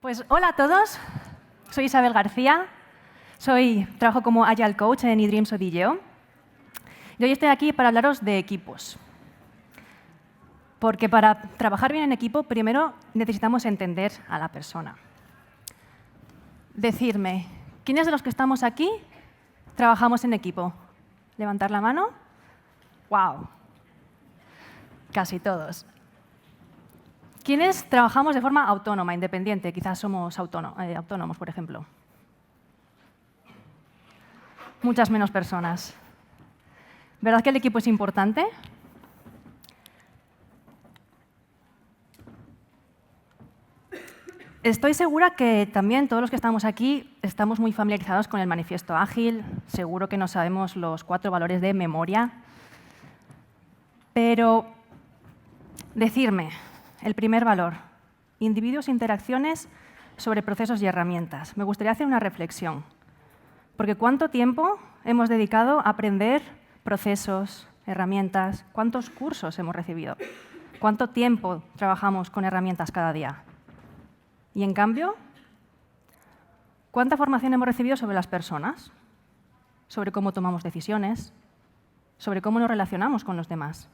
Pues hola a todos, soy Isabel García, trabajo como Agile Coach en eDreams o Digeo y hoy estoy aquí para hablaros de equipos. Porque para trabajar bien en equipo, primero necesitamos entender a la persona. Decirme, ¿quiénes de los que estamos aquí trabajamos en equipo? ¿Levantar la mano? ¡Wow! Casi todos. ¿Quiénes trabajamos de forma autónoma, independiente? Quizás somos autónomos, por ejemplo. Muchas menos personas. ¿Verdad que el equipo es importante? Estoy segura que también todos los que estamos aquí estamos muy familiarizados con el manifiesto ágil. Seguro que no sabemos los 4 valores de memoria. Pero decirme, el primer valor, individuos e interacciones sobre procesos y herramientas. Me gustaría hacer una reflexión. Porque ¿cuánto tiempo hemos dedicado a aprender procesos, herramientas? ¿Cuántos cursos hemos recibido? ¿Cuánto tiempo trabajamos con herramientas cada día? Y en cambio, ¿cuánta formación hemos recibido sobre las personas? Sobre cómo tomamos decisiones, sobre cómo nos relacionamos con los demás.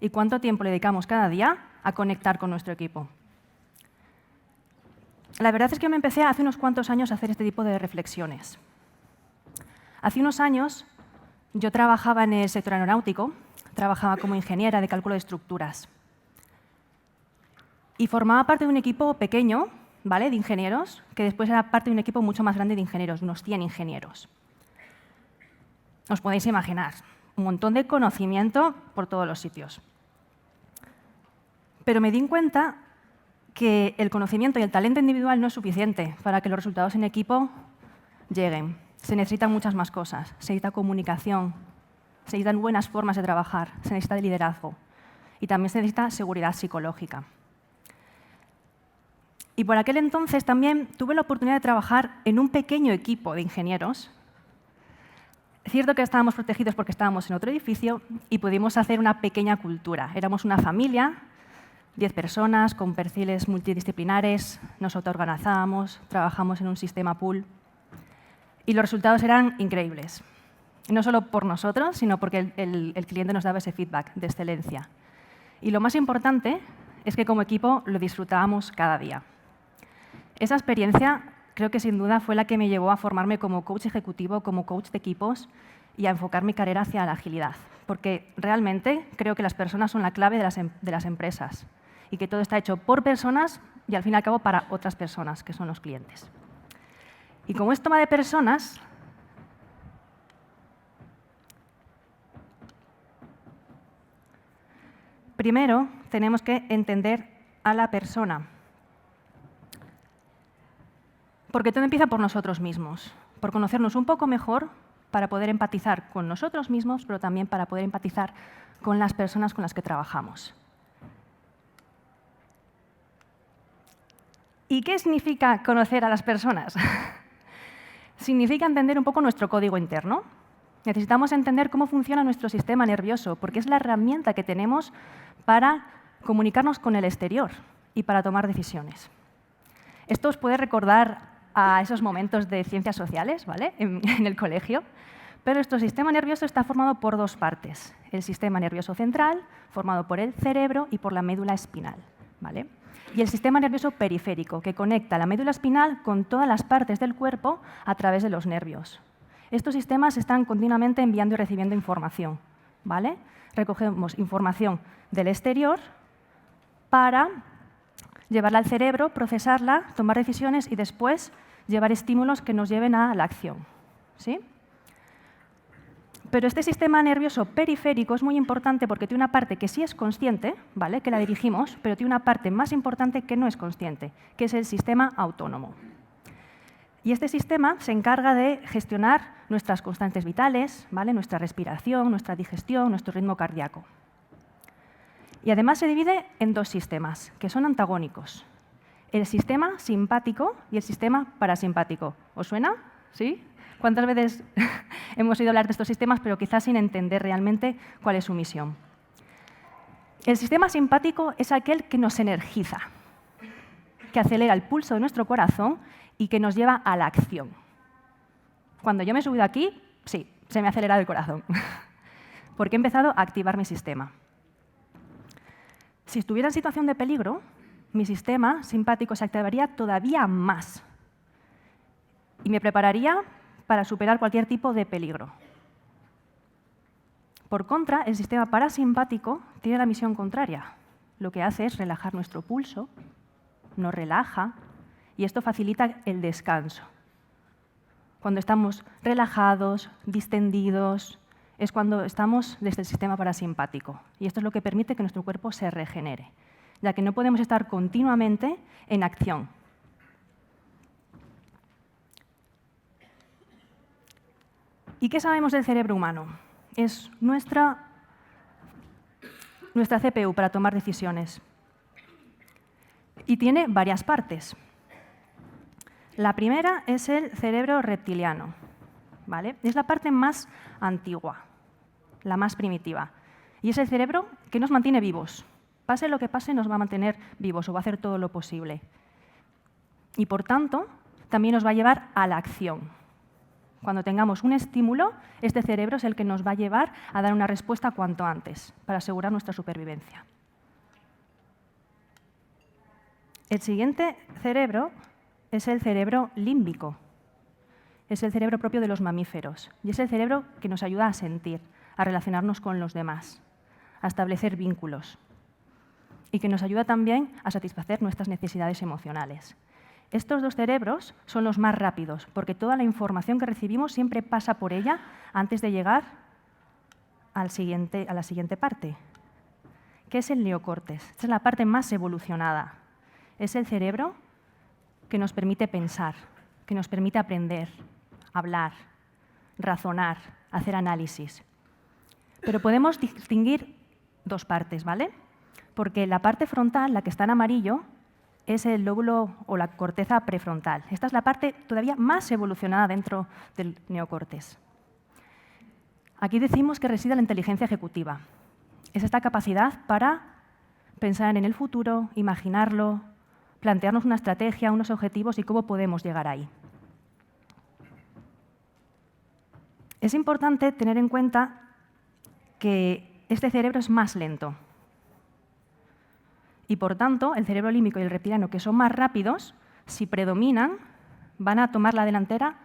¿Y cuánto tiempo le dedicamos cada día a conectar con nuestro equipo? La verdad es que me empecé hace unos cuantos años a hacer este tipo de reflexiones. Hace unos años yo trabajaba en el sector aeronáutico, trabajaba como ingeniera de cálculo de estructuras. Y formaba parte de un equipo pequeño, ¿vale?, de ingenieros, que después era parte de un equipo mucho más grande de ingenieros, unos 100 ingenieros. Os podéis imaginar, un montón de conocimiento por todos los sitios. Pero me di cuenta que el conocimiento y el talento individual no es suficiente para que los resultados en equipo lleguen. Se necesitan muchas más cosas. Se necesita comunicación, se necesitan buenas formas de trabajar, se necesita liderazgo y también se necesita seguridad psicológica. Y por aquel entonces también tuve la oportunidad de trabajar en un pequeño equipo de ingenieros. Es cierto que estábamos protegidos porque estábamos en otro edificio y pudimos hacer una pequeña cultura. Éramos una familia, 10 personas con perfiles multidisciplinares, nos autoorganizábamos, trabajamos en un sistema pool y los resultados eran increíbles. Y no solo por nosotros, sino porque el cliente nos daba ese feedback de excelencia. Y lo más importante es que como equipo lo disfrutábamos cada día. Esa experiencia creo que sin duda fue la que me llevó a formarme como coach ejecutivo, como coach de equipos y a enfocar mi carrera hacia la agilidad. Porque realmente creo que las personas son la clave de las empresas y que todo está hecho por personas y al fin y al cabo para otras personas, que son los clientes. Y como es toma de personas, primero tenemos que entender a la persona. Porque todo empieza por nosotros mismos, por conocernos un poco mejor para poder empatizar con nosotros mismos, pero también para poder empatizar con las personas con las que trabajamos. ¿Y qué significa conocer a las personas? Significa entender un poco nuestro código interno. Necesitamos entender cómo funciona nuestro sistema nervioso, porque es la herramienta que tenemos para comunicarnos con el exterior y para tomar decisiones. Esto os puede recordar a esos momentos de ciencias sociales, ¿vale?, en el colegio, pero nuestro sistema nervioso está formado por 2 partes. El sistema nervioso central, formado por el cerebro y por la médula espinal, ¿vale?, y el sistema nervioso periférico, que conecta la médula espinal con todas las partes del cuerpo a través de los nervios. Estos sistemas están continuamente enviando y recibiendo información, ¿vale? Recogemos información del exterior para llevarla al cerebro, procesarla, tomar decisiones y después llevar estímulos que nos lleven a la acción, ¿sí? Pero este sistema nervioso periférico es muy importante porque tiene una parte que sí es consciente, ¿vale?, que la dirigimos, pero tiene una parte más importante que no es consciente, que es el sistema autónomo. Y este sistema se encarga de gestionar nuestras constantes vitales, ¿vale?, nuestra respiración, nuestra digestión, nuestro ritmo cardíaco. Y además se divide en 2 sistemas, que son antagónicos. El sistema simpático y el sistema parasimpático. ¿Os suena? ¿Sí? ¿Cuántas veces hemos oído hablar de estos sistemas, pero quizás sin entender realmente cuál es su misión? El sistema simpático es aquel que nos energiza, que acelera el pulso de nuestro corazón y que nos lleva a la acción. Cuando yo me he subido aquí, sí, se me ha acelerado el corazón, porque he empezado a activar mi sistema. Si estuviera en situación de peligro, mi sistema simpático se activaría todavía más y me prepararía para superar cualquier tipo de peligro. Por contra, el sistema parasimpático tiene la misión contraria. Lo que hace es relajar nuestro pulso, nos relaja y esto facilita el descanso. Cuando estamos relajados, distendidos, es cuando estamos desde el sistema parasimpático. Y esto es lo que permite que nuestro cuerpo se regenere, ya que no podemos estar continuamente en acción. ¿Y qué sabemos del cerebro humano? Es nuestra CPU para tomar decisiones. Y tiene varias partes. La primera es el cerebro reptiliano, ¿vale? Es la parte más antigua, la más primitiva. Y es el cerebro que nos mantiene vivos. Pase lo que pase, nos va a mantener vivos o va a hacer todo lo posible. Y por tanto, también nos va a llevar a la acción. Cuando tengamos un estímulo, este cerebro es el que nos va a llevar a dar una respuesta cuanto antes, para asegurar nuestra supervivencia. El siguiente cerebro es el cerebro límbico. Es el cerebro propio de los mamíferos y es el cerebro que nos ayuda a sentir, a relacionarnos con los demás, a establecer vínculos y que nos ayuda también a satisfacer nuestras necesidades emocionales. Estos dos cerebros son los más rápidos porque toda la información que recibimos siempre pasa por ella antes de llegar a la siguiente parte, que es el neocórtex. Esta es la parte más evolucionada. Es el cerebro que nos permite pensar, que nos permite aprender, hablar, razonar, hacer análisis. Pero podemos distinguir dos partes, ¿vale? Porque la parte frontal, la que está en amarillo, es el lóbulo o la corteza prefrontal. Esta es la parte todavía más evolucionada dentro del neocórtex. Aquí decimos que reside la inteligencia ejecutiva. Es esta capacidad para pensar en el futuro, imaginarlo, plantearnos una estrategia, unos objetivos y cómo podemos llegar ahí. Es importante tener en cuenta que este cerebro es más lento. Y por tanto, el cerebro límbico y el reptiliano, que son más rápidos, si predominan, van a tomar la delantera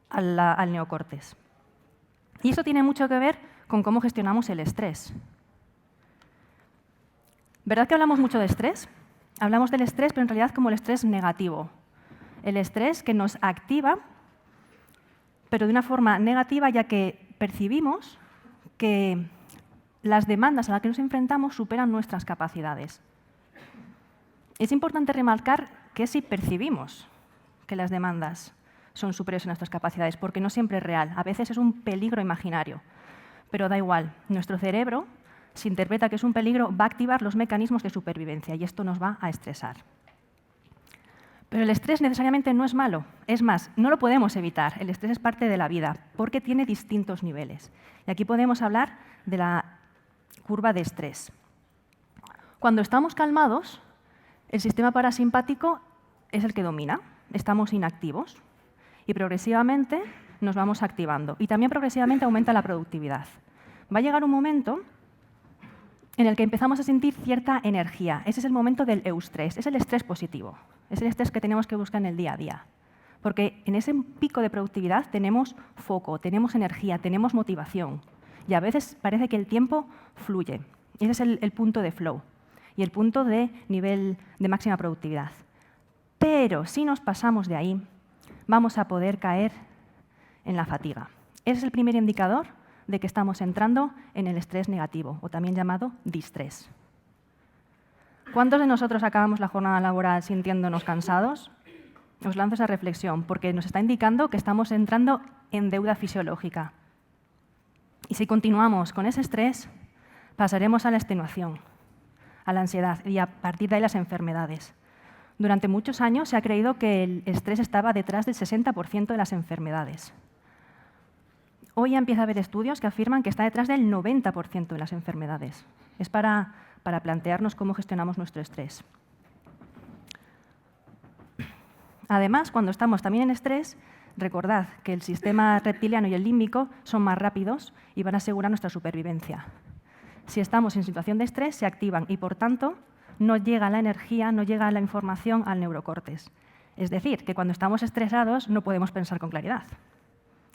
al neocórtex. Y eso tiene mucho que ver con cómo gestionamos el estrés. ¿Verdad que hablamos mucho de estrés? Hablamos del estrés, pero en realidad como el estrés negativo. El estrés que nos activa, pero de una forma negativa, ya que percibimos que las demandas a las que nos enfrentamos superan nuestras capacidades. Es importante remarcar que si percibimos que las demandas son superiores a nuestras capacidades, porque no siempre es real, a veces es un peligro imaginario, pero da igual, nuestro cerebro, si interpreta que es un peligro, va a activar los mecanismos de supervivencia y esto nos va a estresar. Pero el estrés necesariamente no es malo, es más, no lo podemos evitar, el estrés es parte de la vida, porque tiene distintos niveles. Y aquí podemos hablar de la curva de estrés. Cuando estamos calmados, el sistema parasimpático es el que domina, estamos inactivos y progresivamente nos vamos activando y también progresivamente aumenta la productividad. Va a llegar un momento en el que empezamos a sentir cierta energía. Ese es el momento del eustrés, es el estrés positivo, es el estrés que tenemos que buscar en el día a día. Porque en ese pico de productividad tenemos foco, tenemos energía, tenemos motivación. Y a veces parece que el tiempo fluye. Ese es el punto de flow y el punto de nivel de máxima productividad. Pero si nos pasamos de ahí, vamos a poder caer en la fatiga. Ese es el primer indicador de que estamos entrando en el estrés negativo, o también llamado distrés. ¿Cuántos de nosotros acabamos la jornada laboral sintiéndonos cansados? Os lanzo esa reflexión, porque nos está indicando que estamos entrando en deuda fisiológica. Y si continuamos con ese estrés, pasaremos a la extenuación, a la ansiedad y a partir de ahí las enfermedades. Durante muchos años se ha creído que el estrés estaba detrás del 60% de las enfermedades. Hoy ya empieza a haber estudios que afirman que está detrás del 90% de las enfermedades. Es para plantearnos cómo gestionamos nuestro estrés. Además, cuando estamos también en estrés, recordad que el sistema reptiliano y el límbico son más rápidos y van a asegurar nuestra supervivencia. Si estamos en situación de estrés, se activan y, por tanto, no llega la energía, no llega la información al neurocórtex. Es decir, que cuando estamos estresados no podemos pensar con claridad.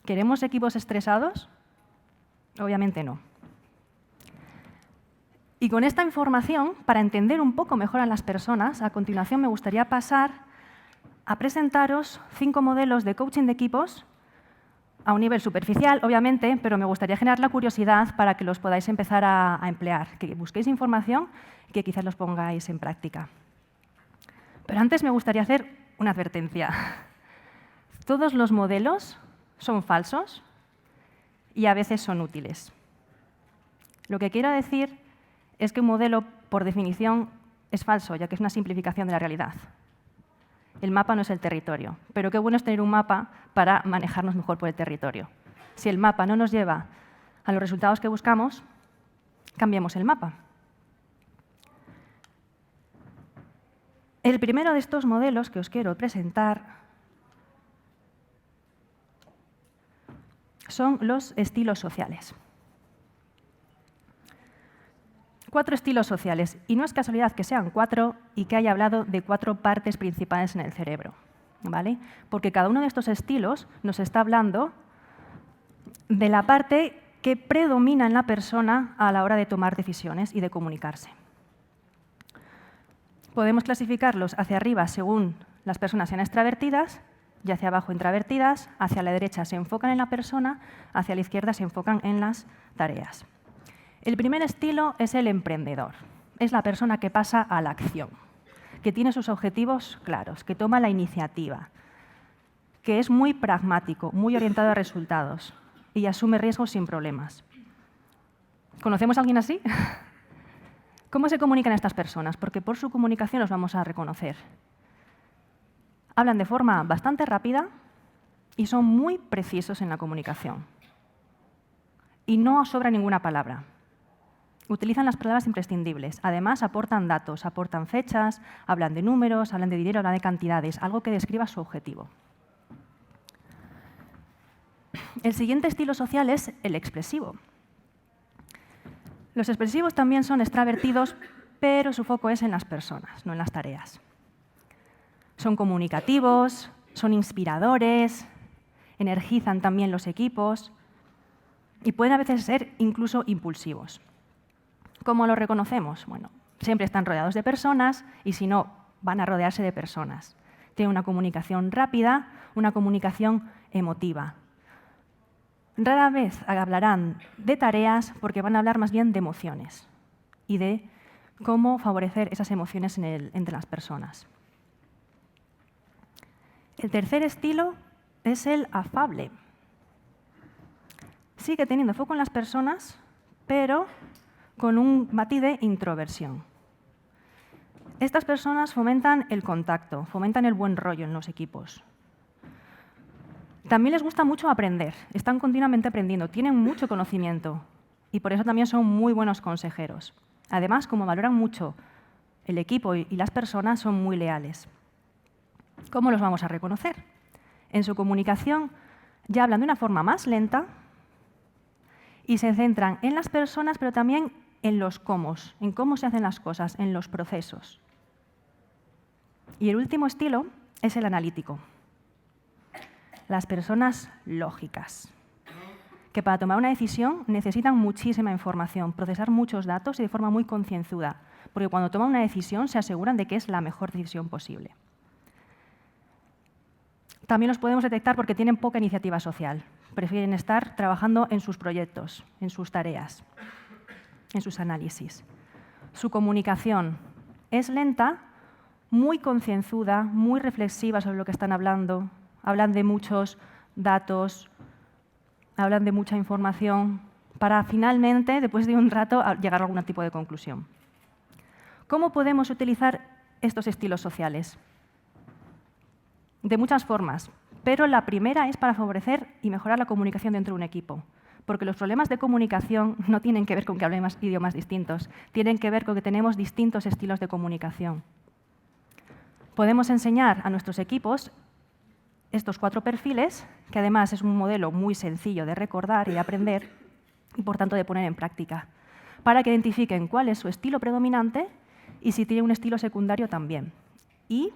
¿Queremos equipos estresados? Obviamente no. Y con esta información, para entender un poco mejor a las personas, a continuación me gustaría pasar a presentaros 5 modelos de coaching de equipos a un nivel superficial, obviamente, pero me gustaría generar la curiosidad para que los podáis empezar a emplear, que busquéis información y que quizás los pongáis en práctica. Pero antes me gustaría hacer una advertencia. Todos los modelos son falsos y a veces son útiles. Lo que quiero decir es que un modelo, por definición, es falso, ya que es una simplificación de la realidad. El mapa no es el territorio, pero qué bueno es tener un mapa para manejarnos mejor por el territorio. Si el mapa no nos lleva a los resultados que buscamos, cambiemos el mapa. El primero de estos modelos que os quiero presentar son los estilos sociales. 4 estilos sociales, y no es casualidad que sean 4 y que haya hablado de 4 partes principales en el cerebro, ¿vale? Porque cada uno de estos estilos nos está hablando de la parte que predomina en la persona a la hora de tomar decisiones y de comunicarse. Podemos clasificarlos hacia arriba según las personas sean extravertidas y hacia abajo intravertidas, hacia la derecha se enfocan en la persona, hacia la izquierda se enfocan en las tareas. El primer estilo es el emprendedor. Es la persona que pasa a la acción, que tiene sus objetivos claros, que toma la iniciativa, que es muy pragmático, muy orientado a resultados y asume riesgos sin problemas. ¿Conocemos a alguien así? ¿Cómo se comunican estas personas? Porque por su comunicación los vamos a reconocer. Hablan de forma bastante rápida y son muy precisos en la comunicación. Y no sobra ninguna palabra. Utilizan las palabras imprescindibles. Además, aportan datos, aportan fechas, hablan de números, hablan de dinero, hablan de cantidades, algo que describa su objetivo. El siguiente estilo social es el expresivo. Los expresivos también son extravertidos, pero su foco es en las personas, no en las tareas. Son comunicativos, son inspiradores, energizan también los equipos y pueden a veces ser incluso impulsivos. ¿Cómo lo reconocemos? Bueno, siempre están rodeados de personas y si no, van a rodearse de personas. Tienen una comunicación rápida, una comunicación emotiva. Rara vez hablarán de tareas porque van a hablar más bien de emociones y de cómo favorecer esas emociones entre las personas. El tercer estilo es el afable. Sigue teniendo foco en las personas, pero con un matiz de introversión. Estas personas fomentan el contacto, fomentan el buen rollo en los equipos. También les gusta mucho aprender, están continuamente aprendiendo, tienen mucho conocimiento y por eso también son muy buenos consejeros. Además, como valoran mucho el equipo y las personas, son muy leales. ¿Cómo los vamos a reconocer? En su comunicación ya hablan de una forma más lenta y se centran en las personas, pero también en los cómo, en cómo se hacen las cosas, en los procesos. Y el último estilo es el analítico. Las personas lógicas, que para tomar una decisión necesitan muchísima información, procesar muchos datos y de forma muy concienzuda, porque cuando toman una decisión se aseguran de que es la mejor decisión posible. También los podemos detectar porque tienen poca iniciativa social, prefieren estar trabajando en sus proyectos, en sus tareas, en sus análisis. Su comunicación es lenta, muy concienzuda, muy reflexiva sobre lo que están hablando, hablan de muchos datos, hablan de mucha información, para finalmente, después de un rato, llegar a algún tipo de conclusión. ¿Cómo podemos utilizar estos estilos sociales? De muchas formas, pero la primera es para favorecer y mejorar la comunicación dentro de un equipo. Porque los problemas de comunicación no tienen que ver con que hablemos idiomas distintos, tienen que ver con que tenemos distintos estilos de comunicación. Podemos enseñar a nuestros equipos estos 4 perfiles, que además es un modelo muy sencillo de recordar y de aprender, y por tanto de poner en práctica, para que identifiquen cuál es su estilo predominante y si tiene un estilo secundario también. Y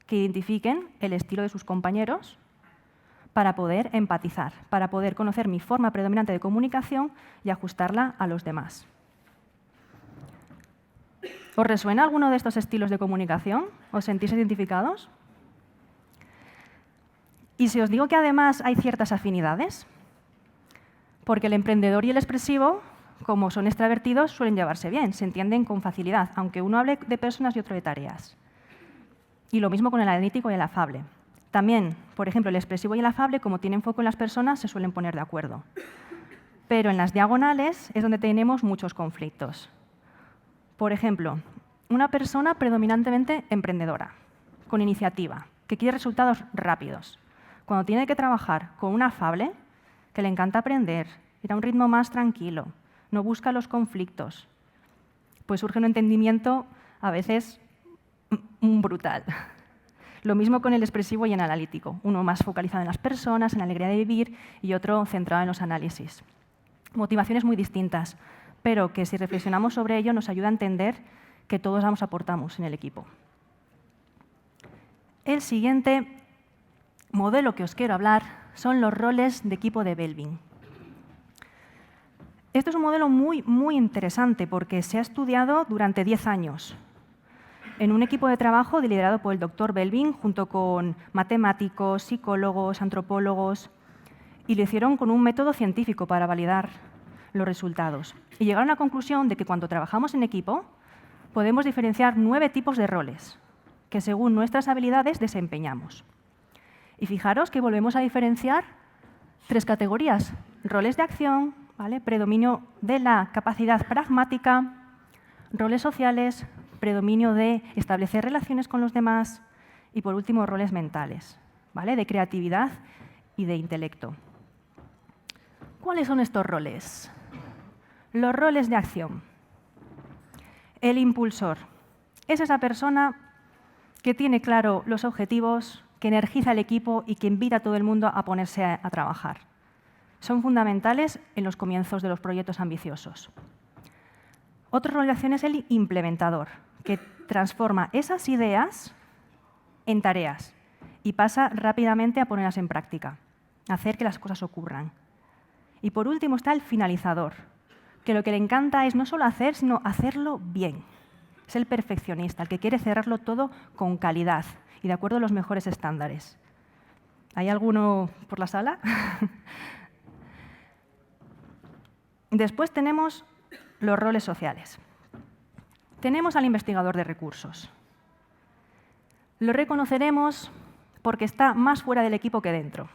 que identifiquen el estilo de sus compañeros para poder empatizar, para poder conocer mi forma predominante de comunicación y ajustarla a los demás. ¿Os resuena alguno de estos estilos de comunicación? ¿Os sentís identificados? Y si os digo que además hay ciertas afinidades, porque el emprendedor y el expresivo, como son extravertidos, suelen llevarse bien, se entienden con facilidad, aunque uno hable de personas y otro de tareas. Y lo mismo con el analítico y el afable. También, por ejemplo, el expresivo y el afable, como tienen foco en las personas, se suelen poner de acuerdo. Pero en las diagonales es donde tenemos muchos conflictos. Por ejemplo, una persona predominantemente emprendedora, con iniciativa, que quiere resultados rápidos. Cuando tiene que trabajar con un afable, que le encanta aprender, ir a un ritmo más tranquilo, no busca los conflictos, pues surge un entendimiento a veces brutal. Lo mismo con el expresivo y el analítico, uno más focalizado en las personas, en la alegría de vivir, y otro centrado en los análisis. Motivaciones muy distintas, pero que si reflexionamos sobre ello nos ayuda a entender que todos aportamos en el equipo. El siguiente modelo que os quiero hablar son los roles de equipo de Belbin. Este es un modelo muy interesante porque se ha estudiado durante 10 años en un equipo de trabajo liderado por el doctor Belbin junto con matemáticos, psicólogos, antropólogos, y lo hicieron con un método científico para validar los resultados. Y llegaron a la conclusión de que cuando trabajamos en equipo podemos diferenciar 9 tipos de roles que según nuestras habilidades desempeñamos. Y fijaros que volvemos a diferenciar 3 categorías: roles de acción, ¿vale?, predominio de la capacidad pragmática, roles sociales, predominio de establecer relaciones con los demás y, por último, roles mentales, ¿vale?, de creatividad y de intelecto. ¿Cuáles son estos roles? Los roles de acción. El impulsor es esa persona que tiene claro los objetivos, que energiza al equipo y que invita a todo el mundo a ponerse a trabajar. Son fundamentales en los comienzos de los proyectos ambiciosos. Otro rol de acción es el implementador, que transforma esas ideas en tareas y pasa rápidamente a ponerlas en práctica, a hacer que las cosas ocurran. Y por último está el finalizador, que lo que le encanta es no solo hacer, sino hacerlo bien. Es el perfeccionista, el que quiere cerrarlo todo con calidad y de acuerdo a los mejores estándares. ¿Hay alguno por la sala? Después tenemos los roles sociales. Tenemos al investigador de recursos. Lo reconoceremos porque está más fuera del equipo que dentro.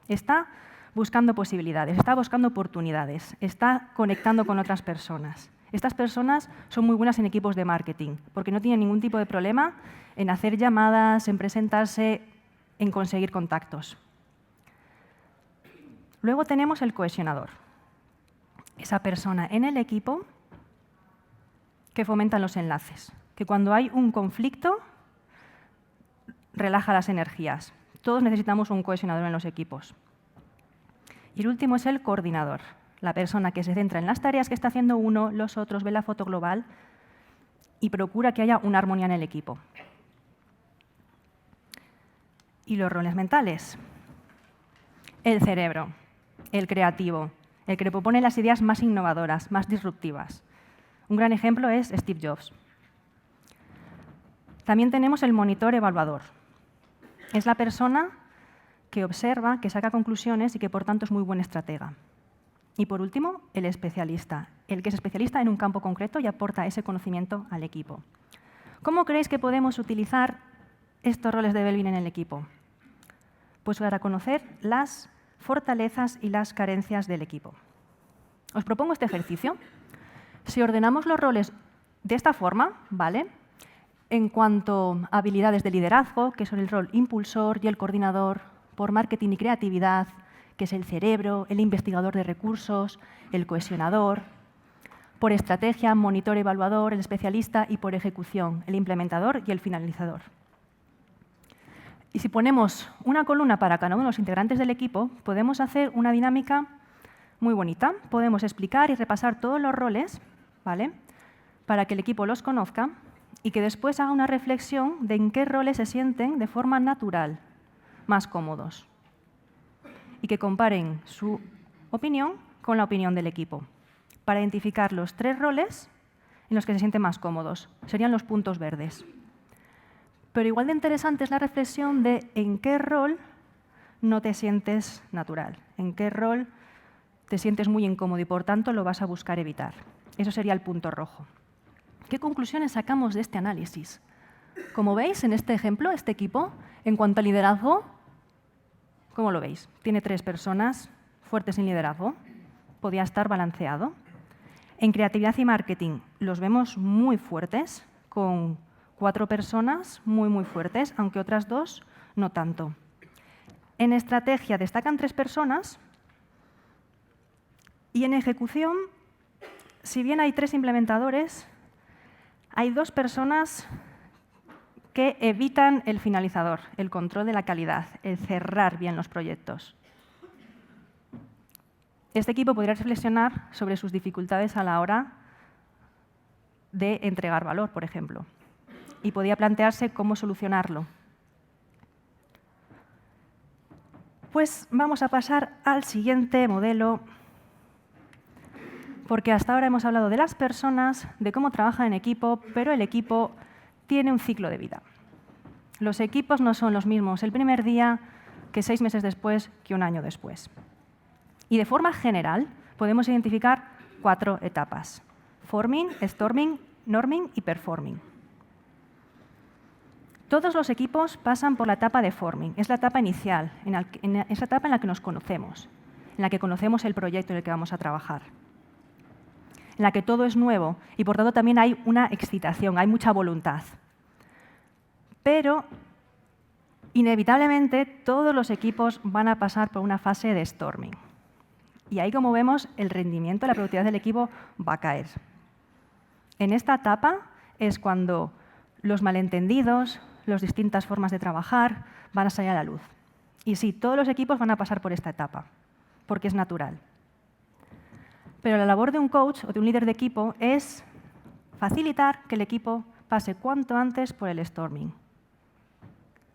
Está buscando posibilidades, está buscando oportunidades, está conectando con otras personas. Estas personas son muy buenas en equipos de marketing porque no tienen ningún tipo de problema en hacer llamadas, en presentarse, en conseguir contactos. Luego tenemos el cohesionador. Esa persona en el equipo que fomenta los enlaces, que cuando hay un conflicto relaja las energías. Todos necesitamos un cohesionador en los equipos. Y el último es el coordinador, la persona que se centra en las tareas que está haciendo uno, los otros, ve la foto global y procura que haya una armonía en el equipo. Y los roles mentales. El cerebro, el creativo, el que propone las ideas más innovadoras, más disruptivas. Un gran ejemplo es Steve Jobs. También tenemos el monitor evaluador. Es la persona que observa, que saca conclusiones y que, por tanto, es muy buen estratega. Y, por último, el especialista, el que es especialista en un campo concreto y aporta ese conocimiento al equipo. ¿Cómo creéis que podemos utilizar estos roles de Belbin en el equipo? Pues para conocer las fortalezas y las carencias del equipo. Os propongo este ejercicio. Si ordenamos los roles de esta forma, ¿vale?, en cuanto a habilidades de liderazgo, que son el rol impulsor y el coordinador, por marketing y creatividad, que es el cerebro, el investigador de recursos, el cohesionador, por estrategia, monitor evaluador, el especialista, y por ejecución, el implementador y el finalizador. Y si ponemos una columna para cada uno de los integrantes del equipo, podemos hacer una dinámica muy bonita. Podemos explicar y repasar todos los roles, ¿vale?, para que el equipo los conozca y que después haga una reflexión de en qué roles se sienten de forma natural, más cómodos. Y que comparen su opinión con la opinión del equipo, para identificar los 3 roles en los que se sienten más cómodos. Serían los puntos verdes. Pero igual de interesante es la reflexión de en qué rol no te sientes natural, en qué rol te sientes muy incómodo y, por tanto, lo vas a buscar evitar. Eso sería el punto rojo. ¿Qué conclusiones sacamos de este análisis? Como veis en este ejemplo, este equipo, en cuanto a liderazgo, ¿cómo lo veis? Tiene 3 personas fuertes en liderazgo. Podía estar balanceado. En creatividad y marketing los vemos muy fuertes, con 4 personas muy fuertes, aunque otras 2 no tanto. En estrategia destacan 3 personas y en ejecución, si bien hay 3 implementadores, hay 2 personas que evitan el finalizador, el control de la calidad, el cerrar bien los proyectos. Este equipo podría reflexionar sobre sus dificultades a la hora de entregar valor, por ejemplo, y podía plantearse cómo solucionarlo. Pues vamos a pasar al siguiente modelo, porque hasta ahora hemos hablado de las personas, de cómo trabajan en equipo, pero el equipo tiene un ciclo de vida. Los equipos no son los mismos el primer día que 6 meses después que un año después. Y de forma general podemos identificar 4 etapas: forming, storming, norming y performing. Todos los equipos pasan por la etapa de forming. Es la etapa inicial, esa etapa en la que nos conocemos, en la que conocemos el proyecto en el que vamos a trabajar, en la que todo es nuevo y, por tanto, también hay una excitación, hay mucha voluntad. Pero, inevitablemente, todos los equipos van a pasar por una fase de storming. Y ahí, como vemos, el rendimiento, la productividad del equipo va a caer. En esta etapa es cuando los malentendidos, las distintas formas de trabajar van a salir a la luz. Y sí, todos los equipos van a pasar por esta etapa, porque es natural. Pero la labor de un coach o de un líder de equipo es facilitar que el equipo pase cuanto antes por el storming.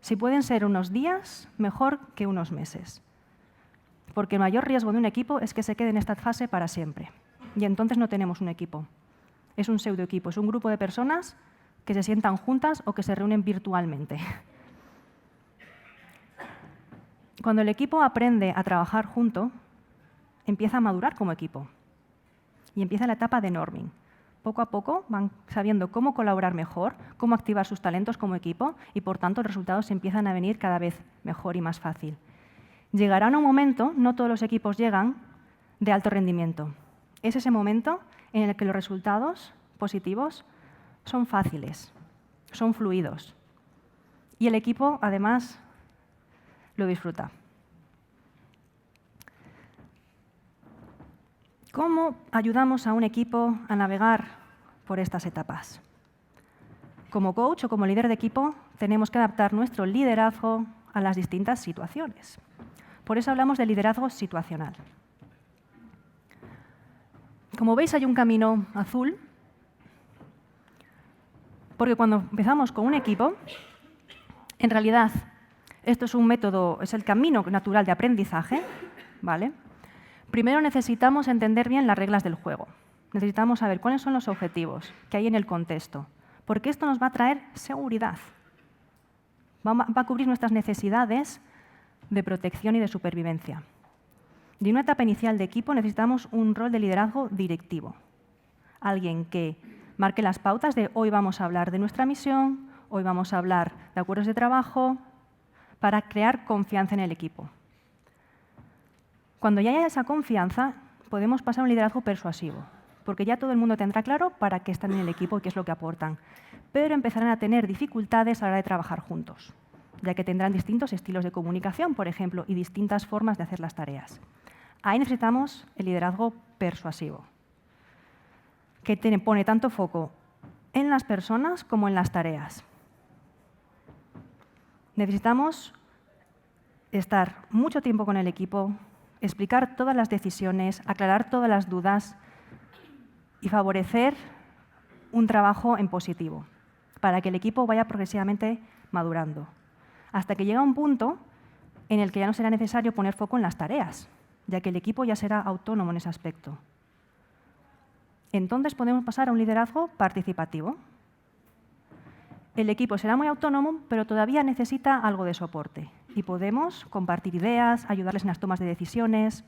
Si pueden ser unos días, mejor que unos meses. Porque el mayor riesgo de un equipo es que se quede en esta fase para siempre. Y entonces no tenemos un equipo. Es un pseudoequipo, es un grupo de personas que se sientan juntas o que se reúnen virtualmente. Cuando el equipo aprende a trabajar junto, empieza a madurar como equipo. Y empieza la etapa de norming. Poco a poco van sabiendo cómo colaborar mejor, cómo activar sus talentos como equipo y, por tanto, los resultados empiezan a venir cada vez mejor y más fácil. Llegará un momento, no todos los equipos llegan, de alto rendimiento. Es ese momento en el que los resultados positivos son fáciles, son fluidos. Y el equipo, además, lo disfruta. ¿Cómo ayudamos a un equipo a navegar por estas etapas? Como coach o como líder de equipo, tenemos que adaptar nuestro liderazgo a las distintas situaciones. Por eso hablamos de liderazgo situacional. Como veis, hay un camino azul, porque cuando empezamos con un equipo, en realidad, esto es un método, es el camino natural de aprendizaje, ¿vale? Primero necesitamos entender bien las reglas del juego. Necesitamos saber cuáles son los objetivos que hay en el contexto, porque esto nos va a traer seguridad. Va a cubrir nuestras necesidades de protección y de supervivencia. Y en una etapa inicial de equipo necesitamos un rol de liderazgo directivo. Alguien que marque las pautas de hoy vamos a hablar de nuestra misión, hoy vamos a hablar de acuerdos de trabajo, para crear confianza en el equipo. Cuando ya haya esa confianza, podemos pasar a un liderazgo persuasivo, porque ya todo el mundo tendrá claro para qué están en el equipo y qué es lo que aportan. Pero empezarán a tener dificultades a la hora de trabajar juntos, ya que tendrán distintos estilos de comunicación, por ejemplo, y distintas formas de hacer las tareas. Ahí necesitamos el liderazgo persuasivo, que pone tanto foco en las personas como en las tareas. Necesitamos estar mucho tiempo con el equipo, explicar todas las decisiones, aclarar todas las dudas y favorecer un trabajo en positivo, para que el equipo vaya progresivamente madurando, hasta que llega un punto en el que ya no será necesario poner foco en las tareas, ya que el equipo ya será autónomo en ese aspecto. Entonces podemos pasar a un liderazgo participativo. El equipo será muy autónomo, pero todavía necesita algo de soporte y podemos compartir ideas, ayudarles en las tomas de decisiones.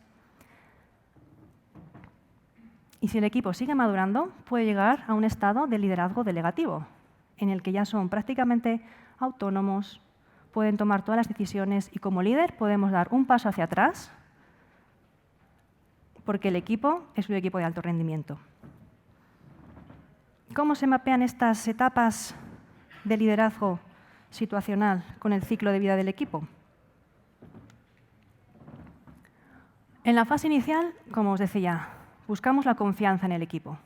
Y si el equipo sigue madurando, puede llegar a un estado de liderazgo delegativo, en el que ya son prácticamente autónomos, pueden tomar todas las decisiones y como líder podemos dar un paso hacia atrás porque el equipo es un equipo de alto rendimiento. ¿Cómo se mapean estas etapas de liderazgo situacional con el ciclo de vida del equipo? En la fase inicial, como os decía, buscamos la confianza en el equipo.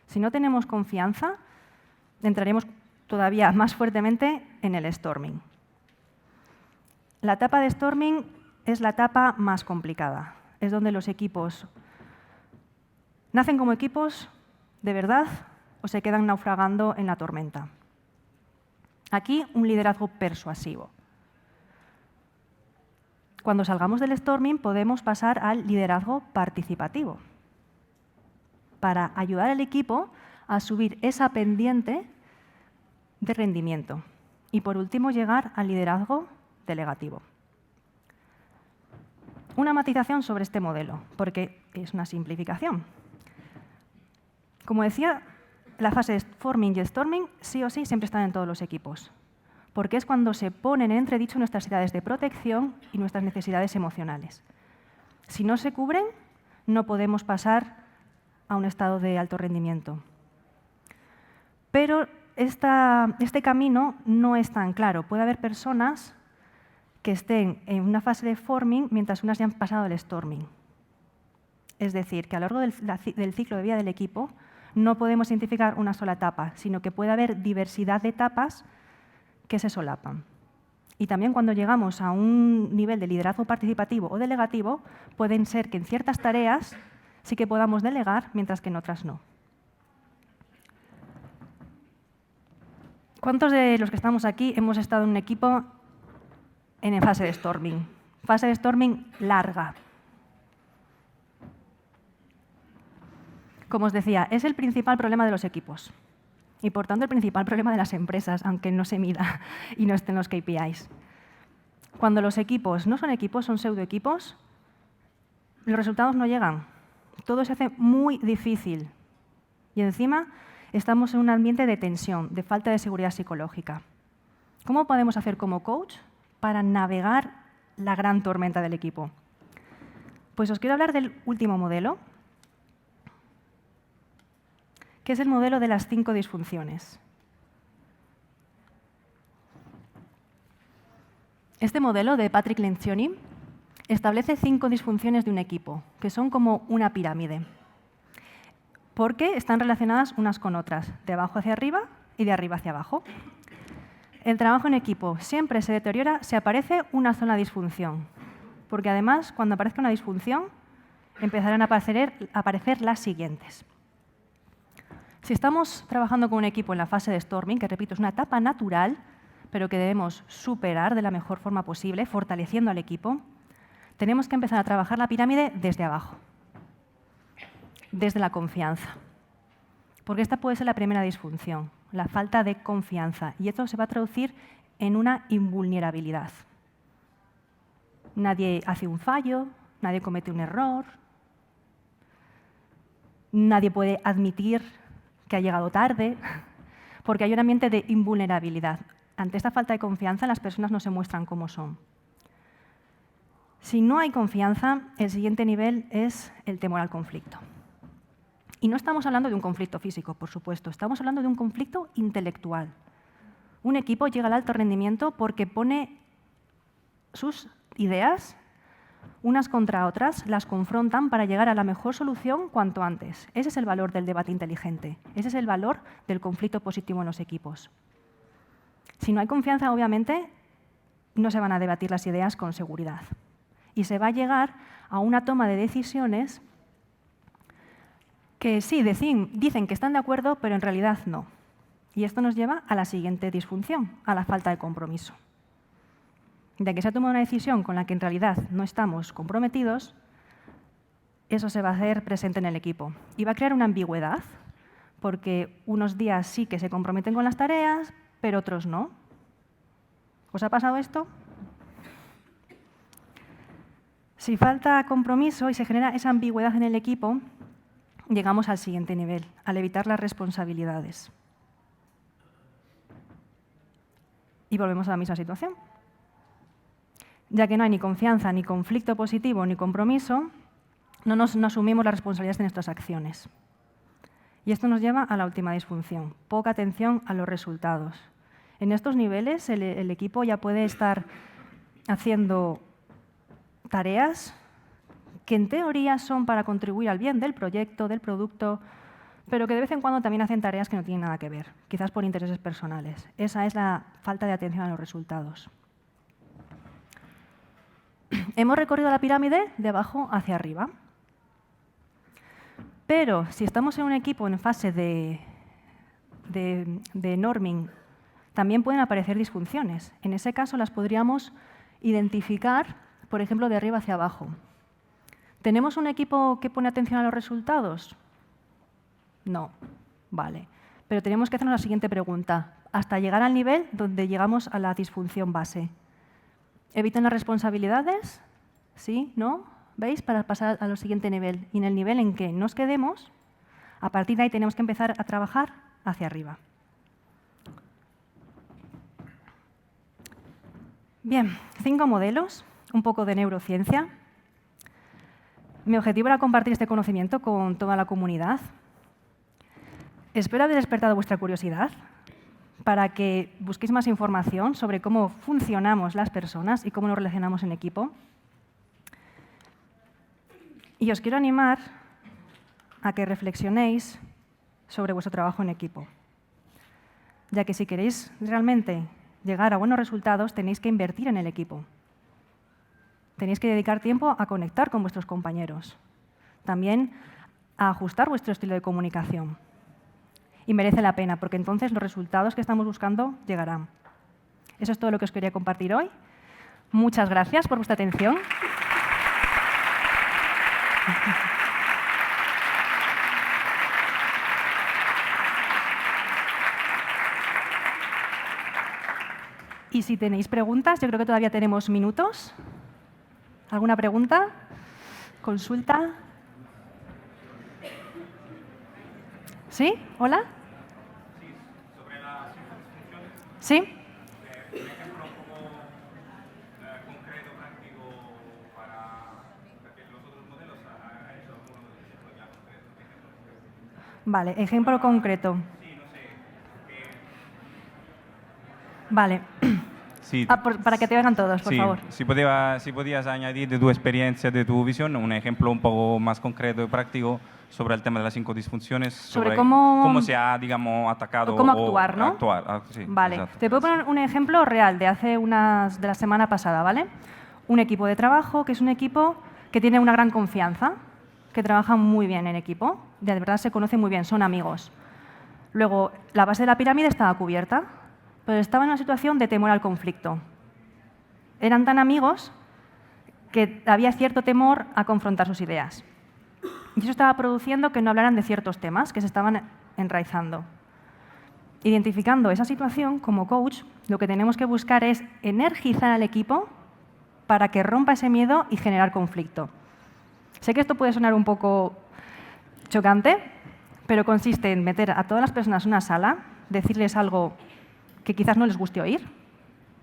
Si no tenemos confianza, entraremos todavía más fuertemente en el storming. La etapa de storming es la etapa más complicada. Es donde los equipos nacen como equipos de verdad o se quedan naufragando en la tormenta. Aquí, un liderazgo persuasivo. Cuando salgamos del storming, podemos pasar al liderazgo participativo para ayudar al equipo a subir esa pendiente de rendimiento. Y, por último, llegar al liderazgo delegativo. Una matización sobre este modelo, porque es una simplificación. Como decía, la fase de forming y storming sí o sí siempre están en todos los equipos, porque es cuando se ponen en entredicho nuestras necesidades de protección y nuestras necesidades emocionales. Si no se cubren, no podemos pasar a un estado de alto rendimiento. Pero este camino no es tan claro. Puede haber personas que estén en una fase de forming mientras unas ya han pasado el storming. Es decir, que a lo largo del ciclo de vida del equipo no podemos identificar una sola etapa, sino que puede haber diversidad de etapas que se solapan. Y también cuando llegamos a un nivel de liderazgo participativo o delegativo, pueden ser que en ciertas tareas sí que podamos delegar, mientras que en otras no. ¿Cuántos de los que estamos aquí hemos estado en un equipo en fase de storming? Fase de storming larga. Como os decía, es el principal problema de los equipos y, por tanto, el principal problema de las empresas, aunque no se mida y no estén los KPIs. Cuando los equipos no son equipos, son pseudoequipos, los resultados no llegan. Todo se hace muy difícil y, encima, estamos en un ambiente de tensión, de falta de seguridad psicológica. ¿Cómo podemos hacer como coach para navegar la gran tormenta del equipo? Pues os quiero hablar del último modelo, que es el modelo de las 5 disfunciones. Este modelo de Patrick Lencioni establece 5 disfunciones de un equipo, que son como una pirámide, porque están relacionadas unas con otras, de abajo hacia arriba y de arriba hacia abajo. El trabajo en equipo siempre se deteriora si aparece una sola disfunción, porque además, cuando aparezca una disfunción, empezarán a aparecer las siguientes. Si estamos trabajando con un equipo en la fase de storming, que repito, es una etapa natural, pero que debemos superar de la mejor forma posible, fortaleciendo al equipo, tenemos que empezar a trabajar la pirámide desde abajo, desde la confianza. Porque esta puede ser la primera disfunción, la falta de confianza, y esto se va a traducir en una invulnerabilidad. Nadie hace un fallo, nadie comete un error, nadie puede admitir que ha llegado tarde, porque hay un ambiente de invulnerabilidad. Ante esta falta de confianza, las personas no se muestran como son. Si no hay confianza, el siguiente nivel es el temor al conflicto. Y no estamos hablando de un conflicto físico, por supuesto, estamos hablando de un conflicto intelectual. Un equipo llega al alto rendimiento porque pone sus ideas unas contra otras, las confrontan para llegar a la mejor solución cuanto antes. Ese es el valor del debate inteligente, ese es el valor del conflicto positivo en los equipos. Si no hay confianza, obviamente, no se van a debatir las ideas con seguridad. Y se va a llegar a una toma de decisiones que sí, dicen que están de acuerdo, pero en realidad no. Y esto nos lleva a la siguiente disfunción, a la falta de compromiso. De que se ha tomado una decisión con la que en realidad no estamos comprometidos, eso se va a hacer presente en el equipo. Y va a crear una ambigüedad, porque unos días sí que se comprometen con las tareas, pero otros no. ¿Os ha pasado esto? Si falta compromiso y se genera esa ambigüedad en el equipo, llegamos al siguiente nivel, al evitar las responsabilidades. Y volvemos a la misma situación. Ya que no hay ni confianza, ni conflicto positivo, ni compromiso, no asumimos las responsabilidades de nuestras acciones. Y esto nos lleva a la última disfunción, poca atención a los resultados. En estos niveles el equipo ya puede estar haciendo tareas que en teoría son para contribuir al bien del proyecto, del producto, pero que de vez en cuando también hacen tareas que no tienen nada que ver, quizás por intereses personales. Esa es la falta de atención a los resultados. Hemos recorrido la pirámide de abajo hacia arriba. Pero si estamos en un equipo en fase de norming, también pueden aparecer disfunciones. En ese caso las podríamos identificar, por ejemplo, de arriba hacia abajo. ¿Tenemos un equipo que pone atención a los resultados? No. Vale. Pero tenemos que hacernos la siguiente pregunta, hasta llegar al nivel donde llegamos a la disfunción base. ¿Evitan las responsabilidades? ¿Sí? ¿No? ¿Veis? Para pasar al siguiente nivel. Y en el nivel en que nos quedemos, a partir de ahí tenemos que empezar a trabajar hacia arriba. Bien, 5 modelos, un poco de neurociencia. Mi objetivo era compartir este conocimiento con toda la comunidad. Espero haber despertado vuestra curiosidad para que busquéis más información sobre cómo funcionamos las personas y cómo nos relacionamos en equipo. Y os quiero animar a que reflexionéis sobre vuestro trabajo en equipo, ya que si queréis realmente llegar a buenos resultados, tenéis que invertir en el equipo. Tenéis que dedicar tiempo a conectar con vuestros compañeros, también a ajustar vuestro estilo de comunicación. Y merece la pena, porque entonces los resultados que estamos buscando llegarán. Eso es todo lo que os quería compartir hoy. Muchas gracias por vuestra atención. Y si tenéis preguntas, yo creo que todavía tenemos minutos. ¿Alguna pregunta? ¿Consulta? ¿Sí? ¿Hola? Sí, sobre las funciones. ¿Sí? Un ejemplo un poco concreto, práctico, para que los otros modelos hagan eso, algunos ejemplos ya concretos. Vale, ejemplo concreto. Sí, no sé. Vale. Sí, para que te oigan todos, por favor. Si podías añadir de tu experiencia, de tu visión, un ejemplo un poco más concreto y práctico sobre el tema de las 5 disfunciones, sobre cómo se ha, digamos, atacado o cómo actuar, ¿no? Sí, vale. exacto. Te puedo poner un ejemplo real de de la semana pasada, ¿vale? Un equipo de trabajo que es un equipo que tiene una gran confianza, que trabaja muy bien en equipo, de verdad se conocen muy bien, son amigos. Luego, la base de la pirámide estaba cubierta, pero estaba en una situación de temor al conflicto. Eran tan amigos que había cierto temor a confrontar sus ideas. Y eso estaba produciendo que no hablaran de ciertos temas que se estaban enraizando. Identificando esa situación, como coach, lo que tenemos que buscar es energizar al equipo para que rompa ese miedo y generar conflicto. Sé que esto puede sonar un poco chocante, pero consiste en meter a todas las personas en una sala, decirles algo que quizás no les guste oír,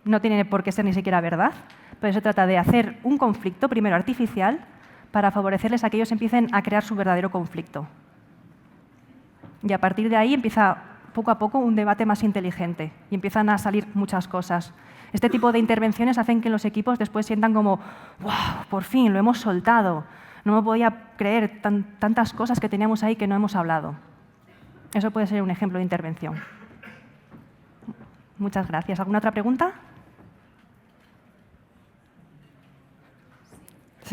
no tiene por qué ser ni siquiera verdad, pero se trata de hacer un conflicto, primero artificial, para favorecerles a que ellos empiecen a crear su verdadero conflicto. Y a partir de ahí empieza poco a poco un debate más inteligente y empiezan a salir muchas cosas. Este tipo de intervenciones hacen que los equipos después sientan como ¡wow! Por fin, lo hemos soltado. No me podía creer tantas cosas que teníamos ahí que no hemos hablado. Eso puede ser un ejemplo de intervención. Muchas gracias. ¿Alguna otra pregunta?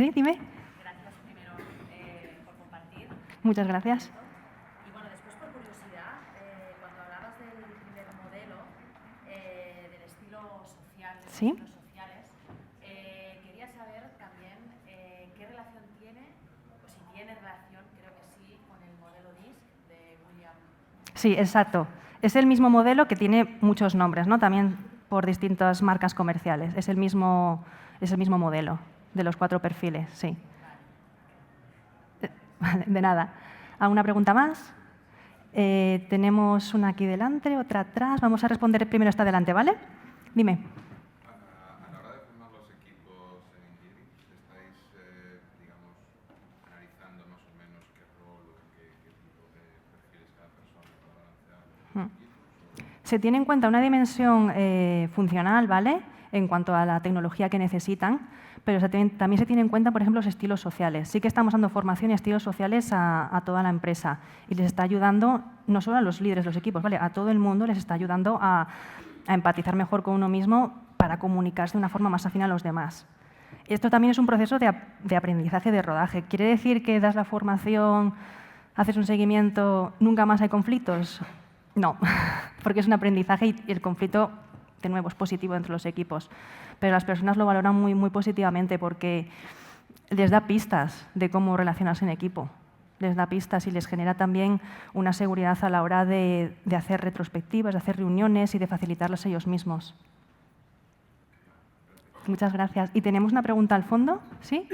Sí, dime. Gracias primero por compartir. Muchas gracias. Y bueno, después por curiosidad, cuando hablabas del primer modelo, del estilo social, de los Sí. estilos sociales, quería saber también qué relación tiene, o si tiene relación, creo que sí, con el modelo DISC de William. Sí, exacto. Es el mismo modelo que tiene muchos nombres, ¿no? También por distintas marcas comerciales. Es el mismo modelo de los 4 perfiles, sí. Vale, de nada. ¿Alguna pregunta más? Tenemos una aquí delante, otra atrás. Vamos a responder primero esta delante, ¿vale? Dime. A la hora de formar los equipos en Engineering, ¿estáis, digamos, analizando más o menos qué rol o qué tipo de perfiles cada persona para balancear los equipos? Se tiene en cuenta una dimensión funcional, ¿vale?, en cuanto a la tecnología que necesitan, pero también se tiene en cuenta, por ejemplo, los estilos sociales. Sí que estamos dando formación y estilos sociales a toda la empresa y les está ayudando, no solo a los líderes de los equipos, ¿vale?, a todo el mundo les está ayudando a empatizar mejor con uno mismo para comunicarse de una forma más afín a los demás. Esto también es un proceso de aprendizaje, de rodaje. ¿Quiere decir que das la formación, haces un seguimiento, nunca más hay conflictos? No, porque es un aprendizaje y el conflicto, de nuevo, es positivo entre los equipos. Pero las personas lo valoran muy, muy positivamente porque les da pistas de cómo relacionarse en equipo. Les da pistas y les genera también una seguridad a la hora de hacer retrospectivas, de hacer reuniones y de facilitarlas ellos mismos. Muchas gracias. ¿Y tenemos una pregunta al fondo? ¿Sí?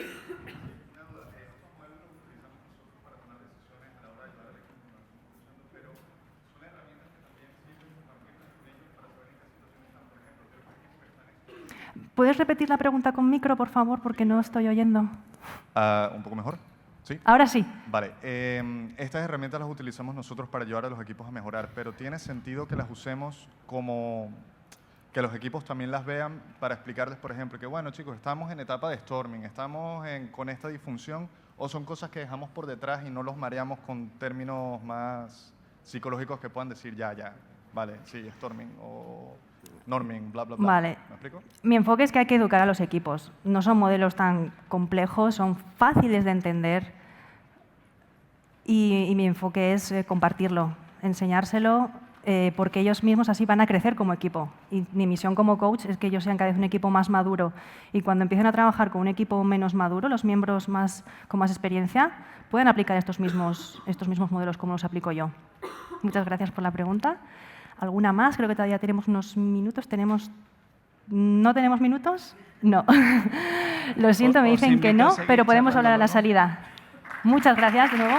¿Puedes repetir la pregunta con micro, por favor, porque no estoy oyendo? ¿Un poco mejor? ¿Sí? Ahora sí. Vale. Estas herramientas las utilizamos nosotros para ayudar a los equipos a mejorar, pero ¿tiene sentido que las usemos como que los equipos también las vean para explicarles, por ejemplo, que bueno, chicos, estamos en etapa de storming, estamos con esta disfunción, o son cosas que dejamos por detrás y no los mareamos con términos más psicológicos que puedan decir ya, vale, sí, storming o norming, bla, bla, bla? Vale. ¿Me explico? Mi enfoque es que hay que educar a los equipos. No son modelos tan complejos, son fáciles de entender y mi enfoque es compartirlo, enseñárselo, porque ellos mismos así van a crecer como equipo. Y mi misión como coach es que ellos sean cada vez un equipo más maduro. Y cuando empiecen a trabajar con un equipo menos maduro, los miembros con más experiencia, pueden aplicar estos mismos modelos como los aplico yo. Muchas gracias por la pregunta. ¿Alguna más? Creo que todavía tenemos unos minutos. ¿No tenemos minutos? No. Lo siento, me dicen que no, pero podemos hablar a la salida. Muchas gracias de nuevo.